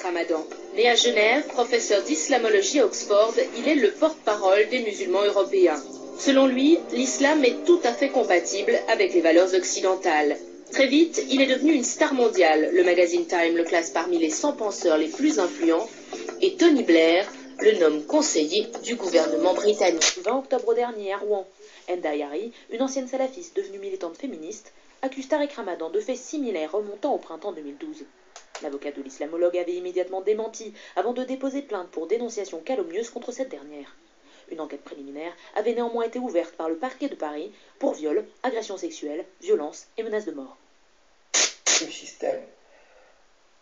Ramadan. Né à Genève, professeur d'islamologie à Oxford, il est le porte-parole des musulmans européens. Selon lui, l'islam est tout à fait compatible avec les valeurs occidentales. Très vite, il est devenu une star mondiale. Le magazine Time le classe parmi les 100 penseurs les plus influents et Tony Blair le nomme conseiller du gouvernement britannique. Le 20 octobre dernier, à Rouen, Enda Yari, une ancienne salafiste devenue militante féministe, accuse Tariq Ramadan de faits similaires remontant au printemps 2012. L'avocat de l'islamologue avait immédiatement démenti avant de déposer plainte pour dénonciation calomnieuse contre cette dernière. Une enquête préliminaire avait néanmoins été ouverte par le parquet de Paris pour viol, agression sexuelle, violence et menace de mort. Le système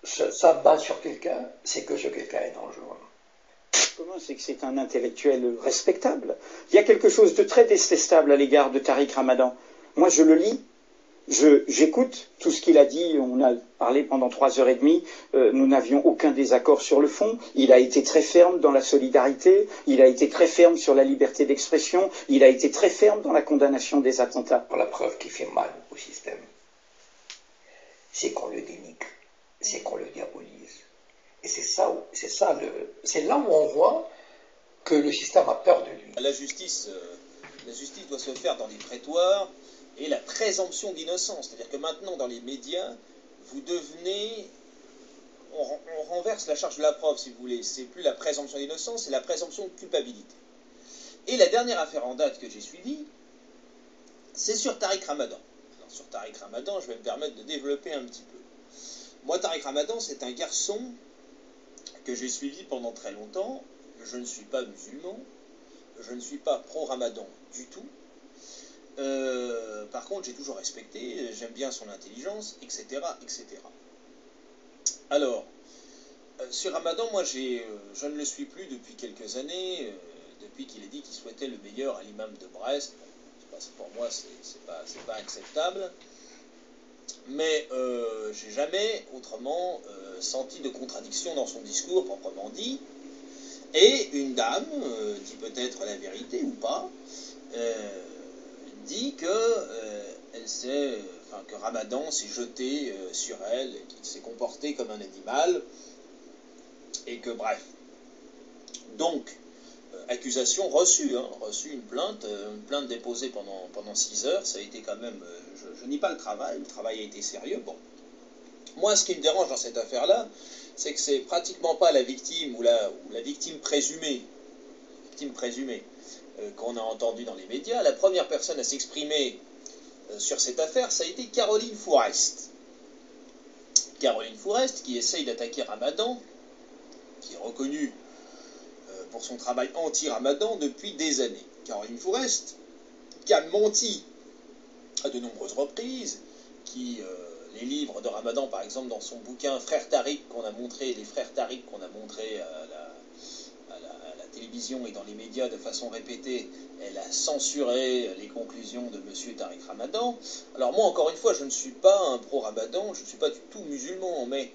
s'abat sur quelqu'un, c'est que ce quelqu'un est dangereux. Comment c'est que c'est un intellectuel respectable? Il y a quelque chose de très détestable à l'égard de Tariq Ramadan. Moi, je le lis, j'écoute tout ce qu'il a dit, on a parlé pendant 3h30, nous n'avions aucun désaccord sur le fond, il a été très ferme dans la solidarité, il a été très ferme sur la liberté d'expression, il a été très ferme dans la condamnation des attentats. La preuve qui fait mal au système, c'est qu'on le dénigre, c'est qu'on le diabolise. Et c'est là où on voit que le système a peur de lui. La justice doit se faire dans les prétoires et la présomption d'innocence. C'est-à-dire que maintenant, dans les médias, on renverse la charge de la preuve, si vous voulez. C'est plus la présomption d'innocence, c'est la présomption de culpabilité. Et la dernière affaire en date que j'ai suivie, c'est sur Tariq Ramadan. Alors, sur Tariq Ramadan, je vais me permettre de développer un petit peu. Moi, Tariq Ramadan, c'est un garçon que j'ai suivi pendant très longtemps. Je ne suis pas musulman, je ne suis pas pro-Ramadan du tout. Par contre, j'ai toujours respecté, j'aime bien son intelligence, etc. etc. Alors, sur Ramadan, moi, je ne le suis plus depuis quelques années, depuis qu'il a dit qu'il souhaitait le meilleur à l'imam de Brest. Bon, pour moi, c'est pas acceptable. Mais j'ai jamais autrement senti de contradiction dans son discours proprement dit. Et une dame, dit peut-être la vérité ou pas, dit que que Ramadan s'est jeté sur elle, qu'il s'est comporté comme un animal, et que bref. Donc, accusation reçue, reçue une plainte déposée pendant 6 heures, ça a été quand même, je nie pas le travail a été sérieux, bon. Moi, ce qui me dérange dans cette affaire-là, c'est que c'est pratiquement pas la victime ou la victime présumée qu'on a entendue dans les médias. La première personne à s'exprimer sur cette affaire, ça a été Caroline Fourest. Caroline Fourest, qui essaye d'attaquer Ramadan, qui est reconnue pour son travail anti-Ramadan depuis des années. Caroline Fourest, qui a menti à de nombreuses reprises, qui... les livres de Ramadan, par exemple, dans son bouquin Frères Tariq qu'on a montré, les Frères Tariq qu'on a montré à la télévision et dans les médias de façon répétée, elle a censuré les conclusions de M. Tariq Ramadan. Alors moi, encore une fois, je ne suis pas un pro-Ramadan, je ne suis pas du tout musulman, mais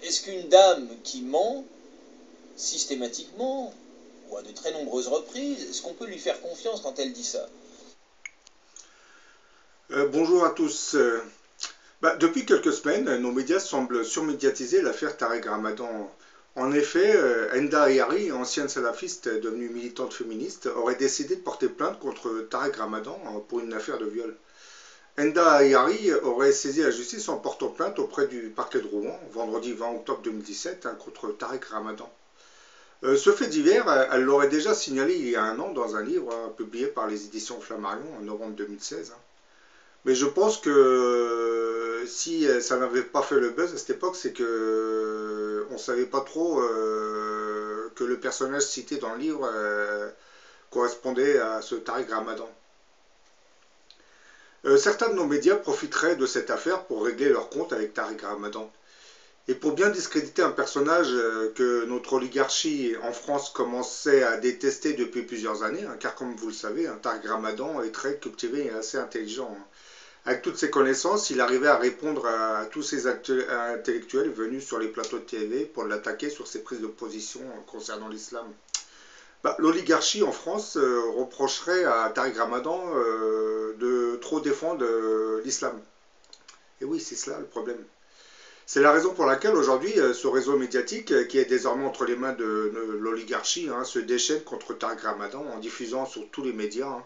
est-ce qu'une dame qui ment systématiquement, ou à de très nombreuses reprises, est-ce qu'on peut lui faire confiance quand elle dit ça? Bonjour à tous. Depuis quelques semaines, nos médias semblent surmédiatiser l'affaire Tariq Ramadan. En effet, Enda Yari, ancienne salafiste devenue militante féministe, aurait décidé de porter plainte contre Tariq Ramadan pour une affaire de viol. Enda Yari aurait saisi la justice en portant plainte auprès du parquet de Rouen, vendredi 20 octobre 2017, contre Tariq Ramadan. Ce fait divers, elle l'aurait déjà signalé il y a un an dans un livre publié par les éditions Flammarion en novembre 2016. Mais je pense que si ça n'avait pas fait le buzz à cette époque, c'est que on ne savait pas trop que le personnage cité dans le livre correspondait à ce Tariq Ramadan. Certains de nos médias profiteraient de cette affaire pour régler leur compte avec Tariq Ramadan. Et pour bien discréditer un personnage que notre oligarchie en France commençait à détester depuis plusieurs années, car comme vous le savez, Tariq Ramadan est très cultivé et assez intelligent. Avec toutes ses connaissances, il arrivait à répondre à tous ces intellectuels venus sur les plateaux de TV pour l'attaquer sur ses prises de position concernant l'islam. L'oligarchie en France reprocherait à Tariq Ramadan de trop défendre l'islam. Et oui, c'est cela le problème. C'est la raison pour laquelle aujourd'hui, ce réseau médiatique, qui est désormais entre les mains de l'oligarchie, hein, se déchaîne contre Tariq Ramadan en diffusant sur tous les médias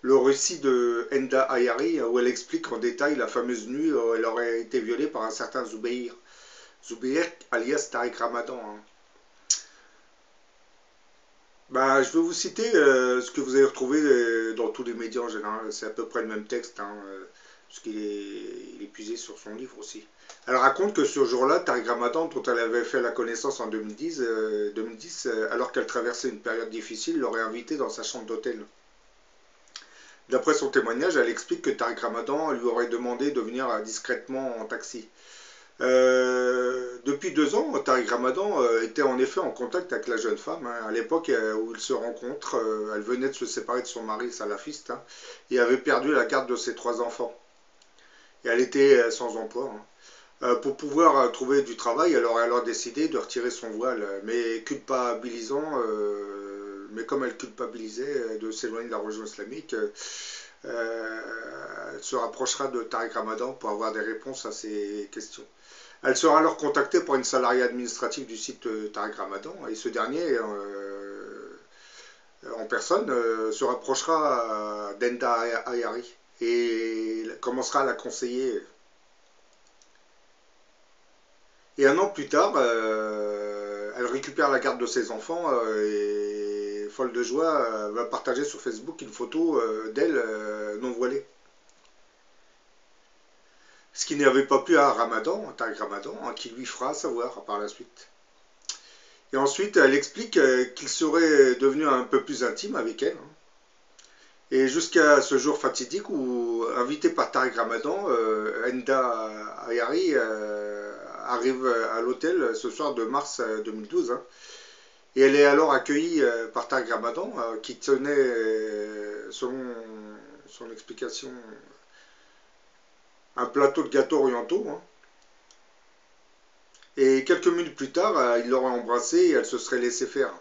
le récit de Enda Ayari, où elle explique en détail la fameuse nuit où elle aurait été violée par un certain Zoubeir alias Tariq Ramadan. Bah, je vais vous citer ce que vous avez retrouvé dans tous les médias en général. C'est à peu près le même texte, parce qu'il est puisé sur son livre aussi. Elle raconte que ce jour-là, Tariq Ramadan, dont elle avait fait la connaissance en 2010, alors qu'elle traversait une période difficile, l'aurait invitée dans sa chambre d'hôtel. D'après son témoignage, elle explique que Tariq Ramadan lui aurait demandé de venir discrètement en taxi. Depuis 2 ans, Tariq Ramadan était en effet en contact avec la jeune femme. À l'époque où ils se rencontrent, elle venait de se séparer de son mari salafiste et avait perdu la garde de ses 3 enfants. Et elle était sans emploi. Pour pouvoir trouver du travail, elle aurait alors décidé de retirer son voile, mais comme elle culpabilisait de s'éloigner de la religion islamique, elle se rapprochera de Tariq Ramadan pour avoir des réponses à ses questions. Elle sera alors contactée par une salariée administrative du site Tariq Ramadan, et ce dernier, en personne, se rapprochera d'Enda Ayari et commencera à la conseiller. Et 1 an plus tard, elle récupère la garde de ses enfants et, folle de joie, va partager sur Facebook une photo d'elle non voilée. Ce qui n'avait pas plu à Tariq Ramadan, qui lui fera savoir par la suite. Et ensuite, elle explique qu'il serait devenu un peu plus intime avec elle. Et jusqu'à ce jour fatidique où, invitée par Tariq Ramadan, Enda Ayari arrive à l'hôtel ce soir de mars 2012. Et elle est alors accueillie par Tariq Ramadan, qui tenait, selon son explication, un plateau de gâteaux orientaux. Et quelques minutes plus tard, il l'aurait embrassée et elle se serait laissée faire.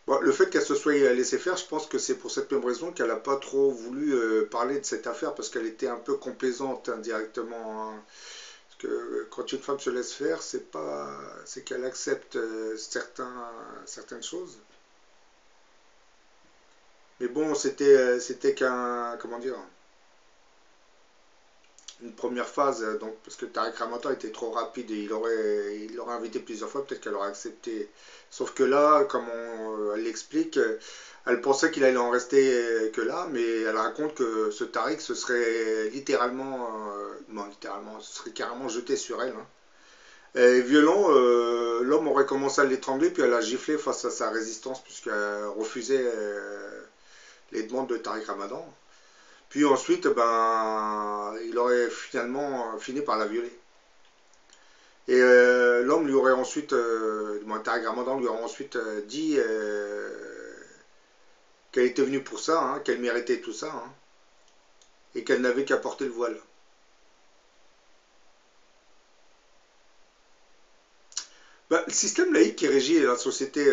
Bon, le fait qu'elle se soit laissée faire, je pense que c'est pour cette même raison qu'elle n'a pas trop voulu parler de cette affaire, parce qu'elle était un peu complaisante indirectement. Parce que quand une femme se laisse faire, c'est qu'elle accepte certaines choses. Mais bon, c'était comment dire, une première phase, donc, parce que Tariq Ramadan était trop rapide et il l'aurait invité plusieurs fois, peut-être qu'elle aurait accepté. Sauf que là, comme elle l'explique, elle pensait qu'il allait en rester que là, mais elle raconte que ce Tariq se serait se serait carrément jeté sur elle. Et violent, l'homme aurait commencé à l'étrangler, puis elle a giflé face à sa résistance, puisqu'elle refusait les demandes de Tariq Ramadan. Puis ensuite, il aurait finalement fini par la violer. Et l'homme lui aurait ensuite, Tariq Ramadan lui aurait ensuite dit qu'elle était venue pour ça, qu'elle méritait tout ça, et qu'elle n'avait qu'à porter le voile. Le système laïque qui régit notre société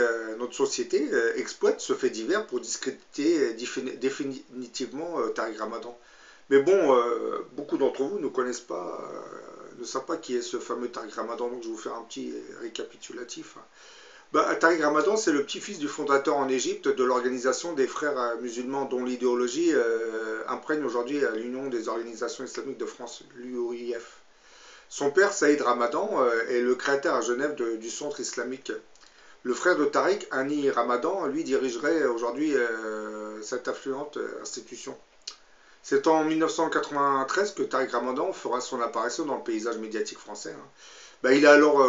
exploite ce fait divers pour discréditer définitivement Tariq Ramadan. Mais bon, beaucoup d'entre vous ne connaissent pas, ne savent pas qui est ce fameux Tariq Ramadan, donc je vais vous faire un petit récapitulatif. Tariq Ramadan, c'est le petit-fils du fondateur en Égypte de l'organisation des frères musulmans, dont l'idéologie imprègne aujourd'hui l'Union des organisations islamiques de France, l'UOIF. Son père, Saïd Ramadan, est le créateur à Genève du centre islamique. Le frère de Tariq, Hani Ramadan, lui dirigerait aujourd'hui cette affluente institution. C'est en 1993 que Tariq Ramadan fera son apparition dans le paysage médiatique français. Il a alors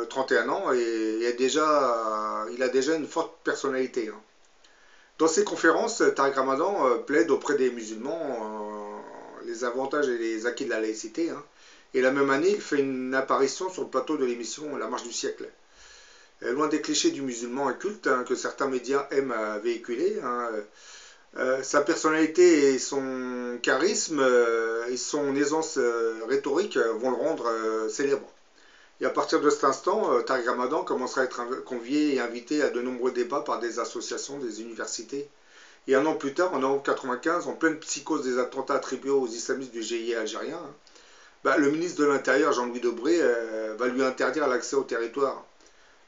31 ans et il a déjà une forte personnalité. Dans ses conférences, Tariq Ramadan plaide auprès des musulmans les avantages et les acquis de la laïcité. Et la même année, il fait une apparition sur le plateau de l'émission La Marche du siècle. Loin des clichés du musulman inculte que certains médias aiment à véhiculer, sa personnalité et son charisme et son aisance rhétorique vont le rendre célèbre. Et à partir de cet instant, Tariq Ramadan commencera à être convié et invité à de nombreux débats par des associations, des universités. Et 1 an plus tard, en novembre 1995, en pleine psychose des attentats attribués aux islamistes du GIA algérien, le ministre de l'Intérieur, Jean-Louis Debré, va lui interdire l'accès au territoire.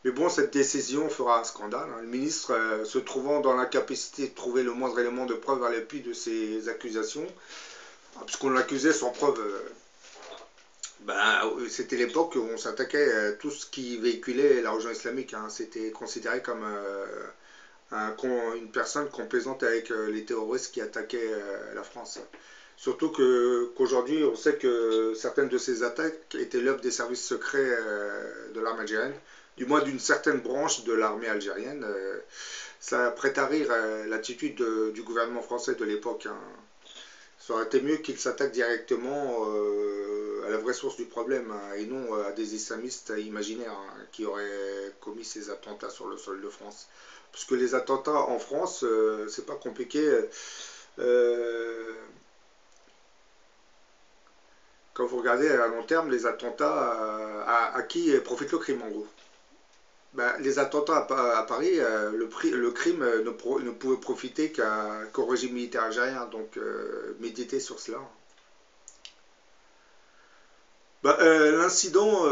Mais bon, cette décision fera un scandale. Le ministre, se trouvant dans l'incapacité de trouver le moindre élément de preuve à l'appui de ces accusations, puisqu'on l'accusait sans preuve, c'était l'époque où on s'attaquait à tout ce qui véhiculait la religion islamique. C'était considéré comme une personne complaisante avec les terroristes qui attaquaient la France. Surtout qu'aujourd'hui, on sait que certaines de ces attaques étaient l'œuvre des services secrets de l'armée algérienne, du moins d'une certaine branche de l'armée algérienne. Ça prête à rire l'attitude du gouvernement français de l'époque. Ça aurait été mieux qu'il s'attaque directement à la vraie source du problème, et non à des islamistes imaginaires qui auraient commis ces attentats sur le sol de France. Parce que les attentats en France, c'est pas compliqué. Quand vous regardez à long terme, les attentats, à qui profite le crime en gros? Les attentats à Paris, le crime ne pouvait profiter qu'au régime militaire algérien, donc méditez sur cela. L'incident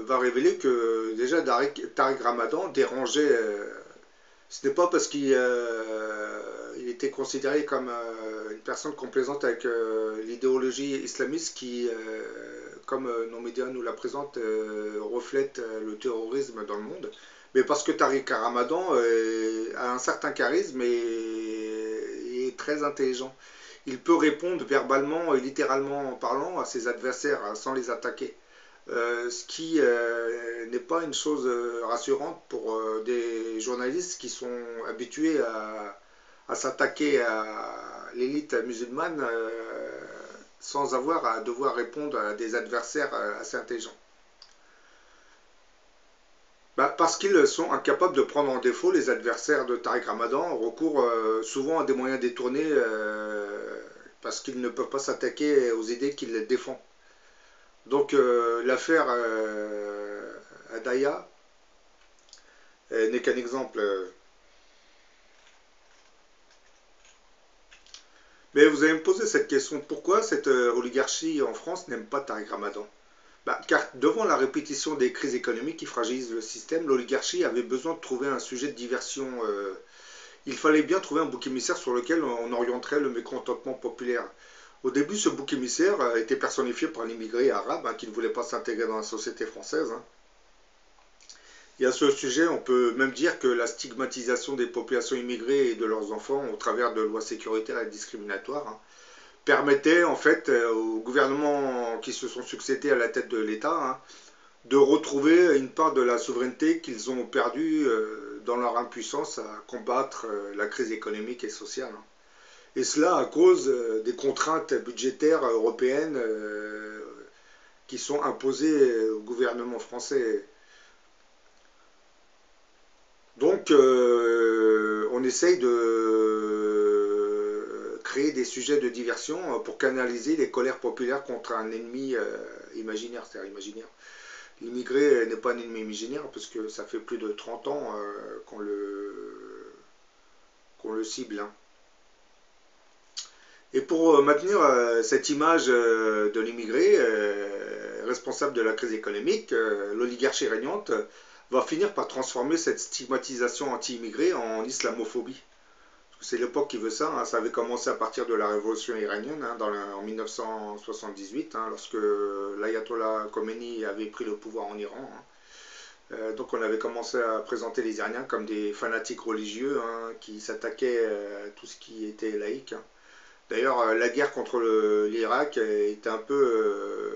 va révéler que déjà Tariq Ramadan dérangeait, ce n'est pas parce qu'il était considéré comme une personne complaisante avec l'idéologie islamiste qui, comme nos médias nous la présentent, reflète le terrorisme dans le monde, mais parce que Tariq Ramadan a un certain charisme et est très intelligent. Il peut répondre verbalement et littéralement en parlant à ses adversaires sans les attaquer. Ce qui n'est pas une chose rassurante pour des journalistes qui sont habitués à s'attaquer à l'élite musulmane sans avoir à devoir répondre à des adversaires assez intelligents. Parce qu'ils sont incapables de prendre en défaut, les adversaires de Tariq Ramadan recourent souvent à des moyens détournés parce qu'ils ne peuvent pas s'attaquer aux idées qu'ils défendent. Donc l'affaire Hadaya n'est qu'un exemple. Mais vous allez me poser cette question, pourquoi cette oligarchie en France n'aime pas Tariq Ramadan? Car devant la répétition des crises économiques qui fragilisent le système, l'oligarchie avait besoin de trouver un sujet de diversion. Il fallait bien trouver un bouc émissaire sur lequel on orienterait le mécontentement populaire. Au début, ce bouc émissaire était personnifié par l'immigré arabe qui ne voulait pas s'intégrer dans la société française. Et à ce sujet, on peut même dire que la stigmatisation des populations immigrées et de leurs enfants au travers de lois sécuritaires et discriminatoires permettait en fait aux gouvernements qui se sont succédés à la tête de l'État de retrouver une part de la souveraineté qu'ils ont perdue dans leur impuissance à combattre la crise économique et sociale. Et cela à cause des contraintes budgétaires européennes qui sont imposées au gouvernement français. Donc on essaye de créer des sujets de diversion pour canaliser les colères populaires contre un ennemi imaginaire, c'est-à-dire imaginaire. L'immigré n'est pas un ennemi imaginaire parce que ça fait plus de 30 ans qu'on le cible. Et pour maintenir cette image de l'immigré responsable de la crise économique, l'oligarchie régnante va finir par transformer cette stigmatisation anti-immigré en islamophobie. C'est l'époque qui veut ça, ça avait commencé à partir de la révolution iranienne en 1978, lorsque l'ayatollah Khomeini avait pris le pouvoir en Iran. Donc on avait commencé à présenter les Iraniens comme des fanatiques religieux qui s'attaquaient à tout ce qui était laïque. D'ailleurs, la guerre contre l'Irak était un peu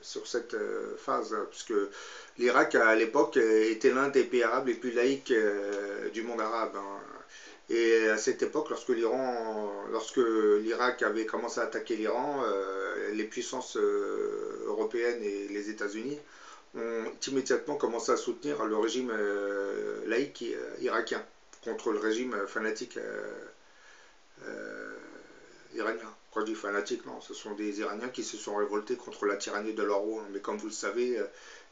sur cette phase, puisque l'Irak, à l'époque, était l'un des pays arabes les plus laïques du monde arabe. Et à cette époque, lorsque l'Irak avait commencé à attaquer l'Iran, les puissances européennes et les États-Unis ont immédiatement commencé à soutenir le régime laïque irakien contre le régime fanatique iranien. Quand je dis fanatique, non, ce sont des Iraniens qui se sont révoltés contre la tyrannie de leur roi. Mais comme vous le savez,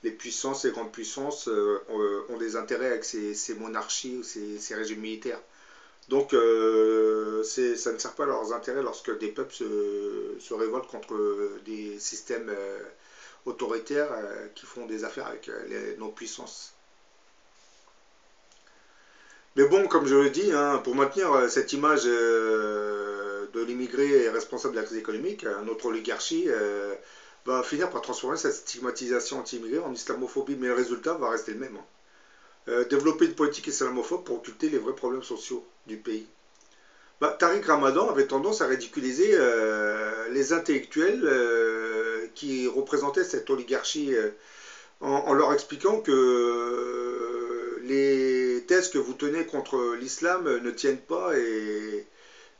les puissances, les grandes puissances ont des intérêts avec ces monarchies ou ces régimes militaires. Donc ça ne sert pas à leurs intérêts lorsque des peuples se révoltent contre des systèmes autoritaires qui font des affaires avec nos puissances. Mais bon, comme je le dis, hein, pour maintenir cette image de l'immigré responsable de la crise économique, notre oligarchie va finir par transformer cette stigmatisation anti-immigrée en islamophobie, mais le résultat va rester le même. Hein. Développer une politique islamophobe pour occulter les vrais problèmes sociaux du pays. Tariq Ramadan avait tendance à ridiculiser les intellectuels qui représentaient cette oligarchie en leur expliquant que les thèses que vous tenez contre l'islam ne tiennent pas et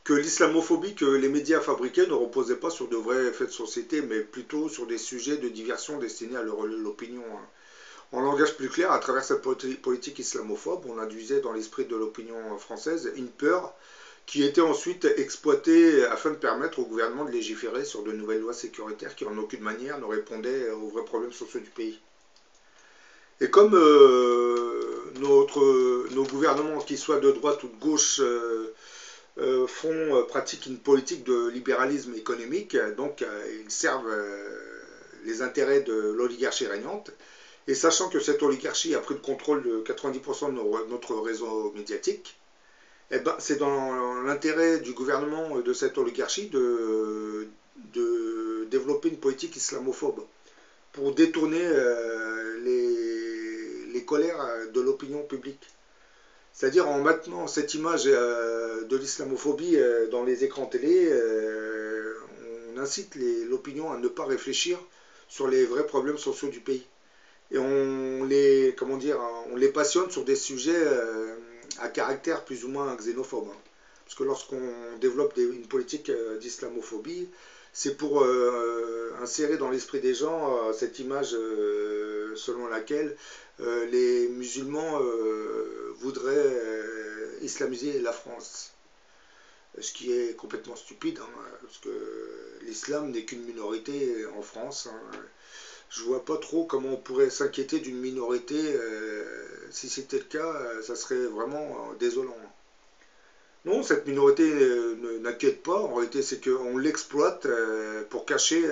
que l'islamophobie que les médias fabriquaient ne reposait pas sur de vrais faits de société, mais plutôt sur des sujets de diversion destinés à l'opinion. Hein. En langage plus clair, à travers cette politique islamophobe, on induisait dans l'esprit de l'opinion française une peur qui était ensuite exploitée afin de permettre au gouvernement de légiférer sur de nouvelles lois sécuritaires qui en aucune manière ne répondaient aux vrais problèmes sociaux du pays. Et comme nos gouvernements, qu'ils soient de droite ou de gauche, pratiquent une politique de libéralisme économique, donc ils servent les intérêts de l'oligarchie régnante, et sachant que cette oligarchie a pris le contrôle de 90% de notre réseau médiatique, eh ben, c'est dans l'intérêt du gouvernement de cette oligarchie de développer une politique islamophobe pour détourner les colères de l'opinion publique. C'est-à-dire en maintenant cette image de l'islamophobie dans les écrans télé, on incite l'opinion à ne pas réfléchir sur les vrais problèmes sociaux du pays. Et on les passionne sur des sujets à caractère plus ou moins xénophobe. Hein. Parce que lorsqu'on développe une politique d'islamophobie, c'est pour insérer dans l'esprit des gens cette image selon laquelle les musulmans voudraient islamiser la France. Ce qui est complètement stupide, hein, parce que l'islam n'est qu'une minorité en France. Hein. Je vois pas trop comment on pourrait s'inquiéter d'une minorité. Si c'était le cas, ça serait vraiment désolant. Non, cette minorité n'inquiète pas. En réalité, c'est qu'on l'exploite pour cacher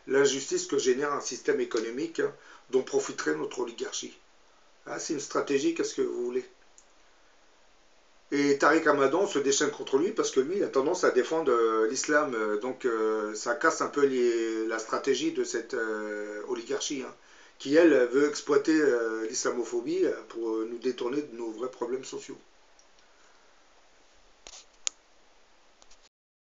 l'injustice que génère un système économique dont profiterait notre oligarchie. Ah, c'est une stratégie, qu'est-ce que vous voulez? Et Tariq Ramadan se déchaîne contre lui parce que lui, il a tendance à défendre l'islam. Donc ça casse un peu la stratégie de cette oligarchie, hein, qui, elle, veut exploiter l'islamophobie pour nous détourner de nos vrais problèmes sociaux.